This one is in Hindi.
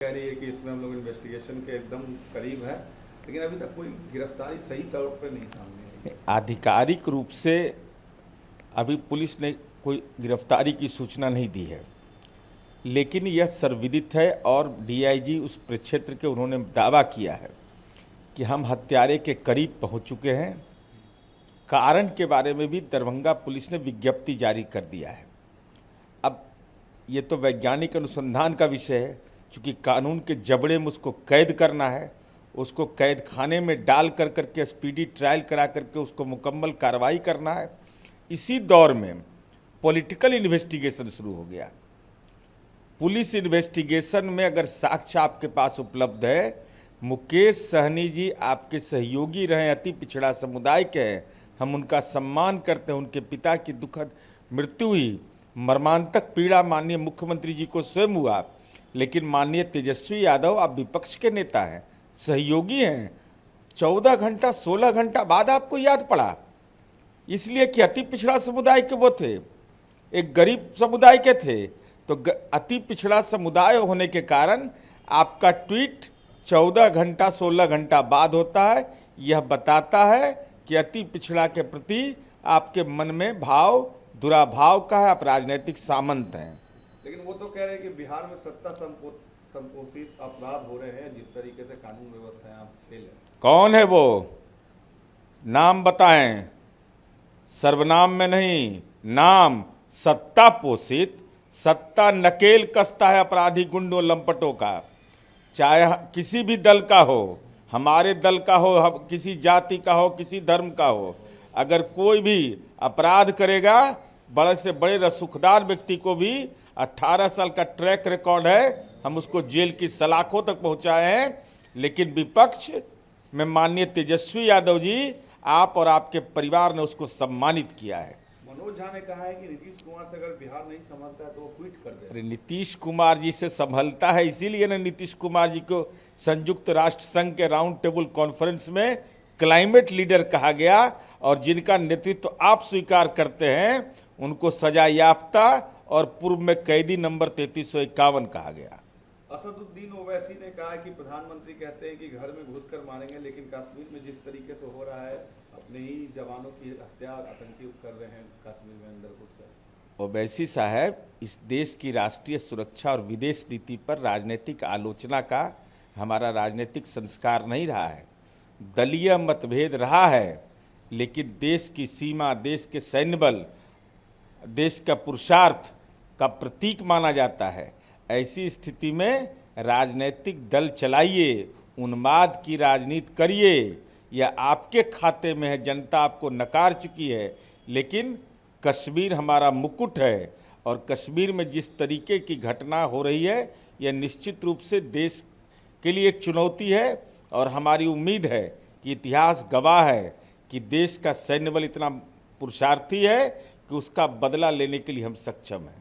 कह रही है कि इसमें हम लोग इन्वेस्टिगेशन के एकदम करीब है, लेकिन अभी तक कोई गिरफ्तारी सही तौर पर नहीं सामने आई। आधिकारिक रूप से अभी पुलिस ने कोई गिरफ्तारी की सूचना नहीं दी है, लेकिन यह सर्वविदित है और डीआईजी उस प्रक्षेत्र के उन्होंने दावा किया है कि हम हत्यारे के करीब पहुंच चुके हैं। कारण के बारे में भी दरभंगा पुलिस ने विज्ञप्ति जारी कर दिया है। अब ये तो वैज्ञानिक अनुसंधान का विषय है, चूँकि कानून के जबड़े में उसको कैद करना है, उसको कैद खाने में डाल कर करके स्पीडी ट्रायल करा करके उसको मुकम्मल कार्रवाई करना है। इसी दौर में पॉलिटिकल इन्वेस्टिगेशन शुरू हो गया। पुलिस इन्वेस्टिगेशन में अगर साक्ष्य आपके पास उपलब्ध है, मुकेश सहनी जी आपके सहयोगी रहे, अति पिछड़ा समुदाय के हैं, हम उनका सम्मान करते हैं। उनके पिता की दुखद मृत्यु हुई, मर्मांतक पीड़ा माननीय मुख्यमंत्री जी को स्वयं हुआ, लेकिन माननीय तेजस्वी यादव आप विपक्ष के नेता हैं, सहयोगी हैं, 14 घंटा 16 घंटा बाद आपको याद पड़ा, इसलिए कि अति पिछड़ा समुदाय के वो थे, एक गरीब समुदाय के थे। तो अति पिछड़ा समुदाय होने के कारण आपका ट्वीट 14 घंटा 16 घंटा बाद होता है। यह बताता है कि अति पिछड़ा के प्रति आपके मन में भाव दुराभाव का है, आप राजनीतिक सामंत हैं। लेकिन वो तो कह रहे हैं कि बिहार में सत्ता संपोषित अपराध हो रहे हैं, जिस तरीके से कानून व्यवस्था यहाँ फेल है। कौन है वो? नाम बताएं, सर्वनाम में नहीं, नाम। सत्ता पोषित, सत्ता नकेल कसता है अपराधी गुंडों लंपटों का, चाहे किसी भी दल का हो, हमारे दल का हो, किसी जाति का हो, किसी धर्म का हो। अगर कोई भी अपराध करेगा, बड़े से बड़े रसूखदार व्यक्ति को भी 18 साल का ट्रैक रिकॉर्ड है, हम उसको जेल की सलाखों तक पहुंचाए हैं। लेकिन विपक्ष में माननीय तेजस्वी यादव जी, आप और आपके परिवार ने उसको सम्मानित किया है। मनोज झा ने कहा है कि नीतीश कुमार से अगर बिहार नहीं संभलता है तो वो क्विट कर दे। अरे नीतीश कुमार जी से संभलता है, इसीलिए ना नीतीश कुमार जी को संयुक्त राष्ट्र संघ के राउंड टेबल कॉन्फ्रेंस में क्लाइमेट लीडर कहा गया, और जिनका नेतृत्व आप स्वीकार करते हैं उनको सजा याफ्ता और पूर्व में कैदी नंबर 3351 कहा गया। असदुद्दीन ओवैसी ने कहा कि प्रधानमंत्री कहते हैं कि घर में घुसकर मारेंगे, लेकिन कश्मीर में जिस तरीके से हो रहा है, अपने ही जवानों की हत्या आतंकी कर रहे हैं कश्मीर में अंदर घुसकर। ओवैसी साहब, इस देश की राष्ट्रीय सुरक्षा और विदेश नीति पर राजनीतिक आलोचना का हमारा राजनीतिक संस्कार नहीं रहा है। दलीय मतभेद रहा है, लेकिन देश की सीमा, देश के सैन्य बल, देश का पुरुषार्थ का प्रतीक माना जाता है। ऐसी स्थिति में राजनीतिक दल चलाइए, उन्माद की राजनीति करिए, यह आपके खाते में है, जनता आपको नकार चुकी है। लेकिन कश्मीर हमारा मुकुट है, और कश्मीर में जिस तरीके की घटना हो रही है, यह निश्चित रूप से देश के लिए एक चुनौती है। और हमारी उम्मीद है कि इतिहास गवाह है कि देश का सैन्य बल इतना पुरुषार्थी है कि उसका बदला लेने के लिए हम सक्षम हैं।